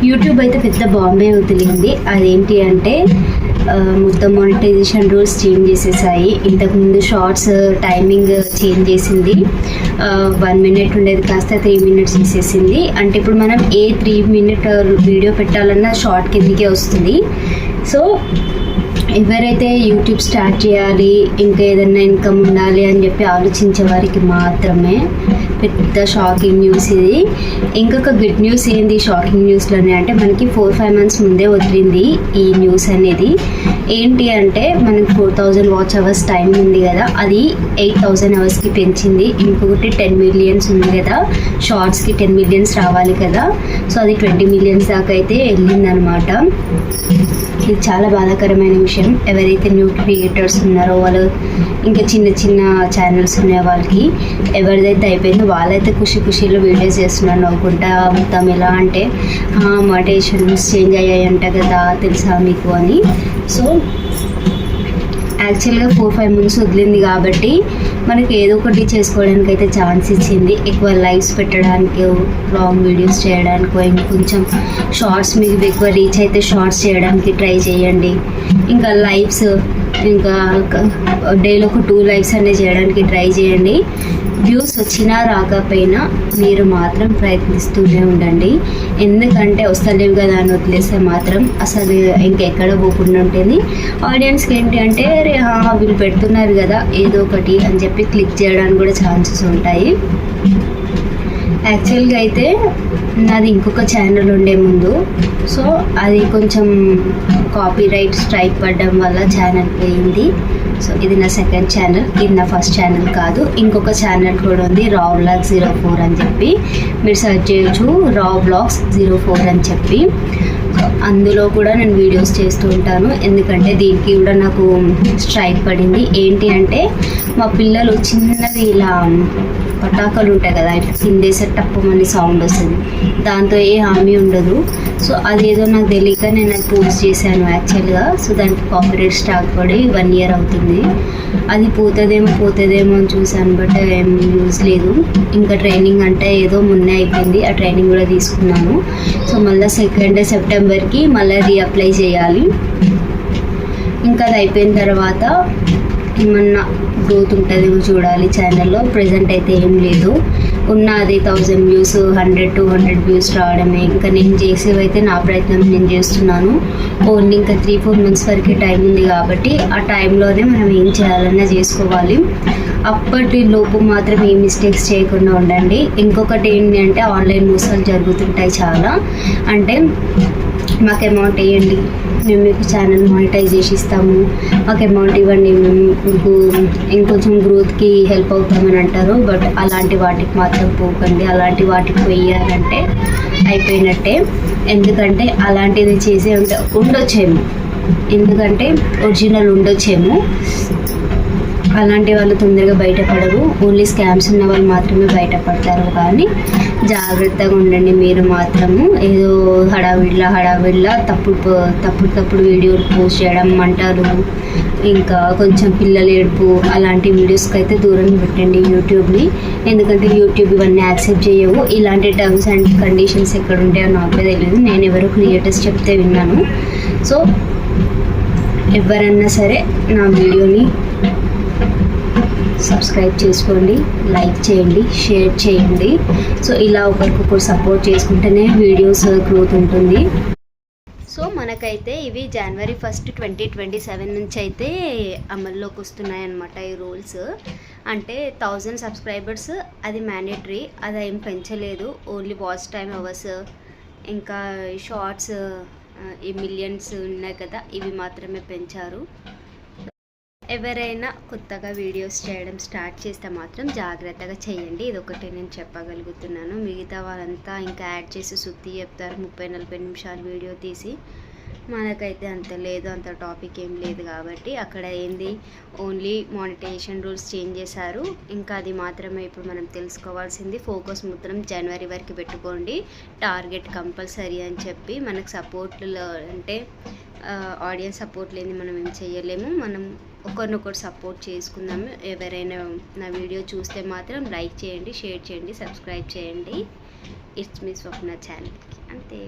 YouTube అయితే పెద్ద బాంబే వదిలింది. అదేంటి అంటే మొత్తం మానిటైజేషన్ రూల్స్ చేంజ్ చేసేసాయి. ఇంతకుముందు షార్ట్స్ టైమింగ్ చేంజ్ చేసింది. 1 minute ఉండేది కాస్త 3 minutes చేసేసింది. అంటే ఇప్పుడు మనం ఏ 3 minute వీడియో పెట్టాలన్నా షార్ట్ కిందకే వస్తుంది. సో ఎవరైతే యూట్యూబ్ స్టార్ట్ చేయాలి, ఇంకా ఏదైనా ఇన్కమ్ ఉండాలి అని చెప్పి ఆలోచించే వారికి మాత్రమే పెద్ద షాకింగ్ న్యూస్ ఇది. ఇంకొక గుడ్ న్యూస్ ఏంది షాకింగ్ న్యూస్లోనే అంటే మనకి 4-5 months ముందే వదిలింది ఈ న్యూస్ అనేది. ఏంటి అంటే మనకి 4000 వాచ్ అవర్స్ టైం ఉంది కదా, అది 8000 అవర్స్కి పెంచింది. ఇంకొకటి 10 millions ఉంది కదా, షార్ట్స్కి 10 millions రావాలి కదా, సో అది 20 millions దాకా అయితే వెళ్ళిందనమాట. ఇది చాలా బాధాకరమైన విషయం. ఎవరైతే న్యూ క్రియేటర్స్ ఉన్నారో వాళ్ళు, ఇంకా చిన్న చిన్న ఛానల్స్ ఉన్నాయి వాళ్ళకి, ఎవరిదైతే అయిపోయిందో వాళ్ళైతే ఖుషీలో వీడియోస్ చేస్తున్నారు నవ్వుకుంటా. మొత్తం ఎలా అంటే మోటివేషన్స్ చేంజ్ అయ్యాయంట కదా, తెలుసా మీకు అని. సో యాక్చువల్గా 4-5 months వదిలింది కాబట్టి మనకి ఏదో ఒకటి చేసుకోవడానికి అయితే ఛాన్స్ ఇచ్చింది. ఎక్కువ లైవ్స్ పెట్టడానికి, లాంగ్ వీడియోస్ చేయడానికి, ఇంకొంచెం షార్ట్స్ మీకు ఎక్కువ రీచ్ అయితే షార్ట్స్ చేయడానికి ట్రై చేయండి. ఇంకా లైవ్స్ ఇంకా డైలీ ఒక 2 lives అనేది చేయడానికి ట్రై చేయండి. వ్యూస్ వచ్చినా రాకపోయినా మీరు మాత్రం ప్రయత్నిస్తూనే ఉండండి. ఎందుకంటే వస్తలేవు కదా అని వదిలేస్తే మాత్రం అసలు ఇంకెక్కడ పోకుండా ఉంటుంది. ఆడియన్స్కి ఏంటి అంటే వీళ్ళు పెడుతున్నారు కదా ఏదో ఒకటి అని చెప్పి క్లిక్ చేయడానికి కూడా ఛాన్సెస్ ఉంటాయి. యాక్చువల్గా అయితే నాది ఇంకొక ఛానల్ ఉండే ముందు, సో అది కొంచెం కాపీరైట్ స్ట్రైక్ పడడం వల్ల ఛానల్ పోయింది. సో ఇది నా సెకండ్ ఛానల్, ఇది నా ఫస్ట్ ఛానల్ కాదు. ఇంకొక ఛానల్ కూడా ఉంది, రావ్ వ్లాగ్స్ 04 అని చెప్పి, మీరు సెర్చ్ చేయొచ్చు రావ్ వ్లాగ్స్ 04 అని చెప్పి. అందులో కూడా నేను వీడియోస్ చేస్తూ ఉంటాను. ఎందుకంటే దీనికి కూడా నాకు స్ట్రైక్ పడింది. ఏంటి అంటే మా పిల్లలు చిన్నది ఇలా పటాకాలు ఉంటాయి కదా, ఇట్లా కిందేసే టప్పమని సౌండ్ వస్తుంది, దాంతో ఏ హామీ ఉండదు. సో అదేదో నాకు తెలియక నేను అది పోస్ట్ చేశాను యాక్చువల్గా. సో దానికి కాపీరైట్ స్టాక్ పడి 1 year అవుతుంది. అది పోతుందేమో అని చూశాను, బట్ ఏం యూజ్ లేదు. ఇంకా ట్రైనింగ్ అంటే ఏదో మొన్నే అయిపోయింది, ఆ ట్రైనింగ్ కూడా తీసుకున్నాను. సో మళ్ళీ 2nd Septemberకి మళ్ళీ రీఅప్లై చేయాలి. ఇంకా అది అయిపోయిన తర్వాత ఏమన్నా గ్రోత్ ఉంటుందేమో చూడాలి ఛానల్లో. ప్రజెంట్ అయితే ఏం లేదు, ఉన్నది 1000 views, 100-200 views రావడమే. ఇంకా నేను చేసేవైతే నా ప్రయత్నం నేను చేస్తున్నాను. ఓన్లీ ఇంకా 3-4 months వరకే టైం ఉంది కాబట్టి ఆ టైంలోనే మనం ఏం చేయాలన్నా చేసుకోవాలి. అప్పటి లోపు మాత్రం ఏ మిస్టేక్స్ చేయకుండా ఉండండి. ఇంకొకటి ఏంటి అంటే ఆన్లైన్ మోసాలు జరుగుతుంటాయి చాలా. అంటే మాకు అమౌంట్ వేయండి, మేము మీకు ఛానల్ మానిటైజ్ చేసి ఇస్తాము, మాకు అమౌంట్ ఇవ్వండి, మేము మీకు ఇంకొంచెం గ్రోత్కి హెల్ప్ అవుతామని అంటారు. బట్ అలాంటి వాటికి మాత్రం పోకండి. అలాంటి వాటికి పోయారంటే అయిపోయినట్టే. ఎందుకంటే అలాంటిది చేసే ఉండొచ్చేమో, ఎందుకంటే ఒరిజినల్ ఉండొచ్చేమో, అలాంటి వాళ్ళు తొందరగా బయటపడరు. ఓన్లీ స్కామ్స్ ఉన్న వాళ్ళు మాత్రమే బయటపడతారు. కానీ జాగ్రత్తగా ఉండండి. మీరు మాత్రము ఏదో హడావిడిలా తప్పుడు వీడియోలు పోస్ట్ చేయడం, మంటలు, ఇంకా కొంచెం పిల్లలు ఏడుపు అలాంటి వీడియోస్కి అయితే దూరం పెట్టండి యూట్యూబ్ని. ఎందుకంటే యూట్యూబ్ ఇవన్నీ యాక్సెప్ట్ చేయవు. ఇలాంటి టర్మ్స్ అండ్ కండిషన్స్ ఎక్కడ ఉంటాయో నాకే తెలియదు, నేను ఎవరో క్రియేటర్స్ చెప్తే విన్నాను. సో ఎవరన్నా సరే నా వీడియోని సబ్స్క్రైబ్ చేసుకోండి, లైక్ చేయండి, షేర్ చేయండి. సో ఇలా ఒకరికొకరు సపోర్ట్ చేసుకుంటేనే వీడియోస్ గ్రోత్ ఉంటుంది. సో మనకైతే ఇవి January 1, 2027 నుంచి అయితే అమల్లోకి వస్తున్నాయన్నమాట ఈ రూల్స్. అంటే 1000 subscribers అది మ్యాండేటరీ, అది ఏం పెంచలేదు. ఓన్లీ వాచ్ టైమ్ అవర్స్, ఇంకా షార్ట్స్ ఈ మిలియన్స్ ఉన్నాయి కదా, ఇవి మాత్రమే పెంచారు. ఎవరైనా కొత్తగా వీడియోస్ చేయడం స్టార్ట్ చేస్తే మాత్రం జాగ్రత్తగా చేయండి. ఇదొకటి నేను చెప్పగలుగుతున్నాను. మిగతా వాళ్ళంతా ఇంకా యాడ్ చేసి సుత్తి చెప్తారు, 30-40 నిమిషాలు వీడియో తీసి. మనకైతే అంత లేదు, అంత టాపిక్ ఏం లేదు. కాబట్టి అక్కడ ఏంది ఓన్లీ మానిటైజేషన్ రూల్స్ చేంజ్ చేశారు. ఇంకా అది మాత్రమే ఇప్పుడు మనం తెలుసుకోవాల్సింది. ఫోకస్ మాత్రం జనవరి వరకు పెట్టుకోండి, టార్గెట్ కంపల్సరీ అని చెప్పి. మనకు సపోర్ట్లో అంటే ఆడియన్స్ సపోర్ట్ లేని మనం ఏం చేయలేము. మనం ఒకరినొకరు సపోర్ట్ చేసుకుందాము. ఎవరైనా నా వీడియో చూస్తే మాత్రం లైక్ చేయండి, షేర్ చేయండి, సబ్స్క్రైబ్ చేయండి. ఇట్స్ మీ స్వప్న ఛానల్కి అంతే.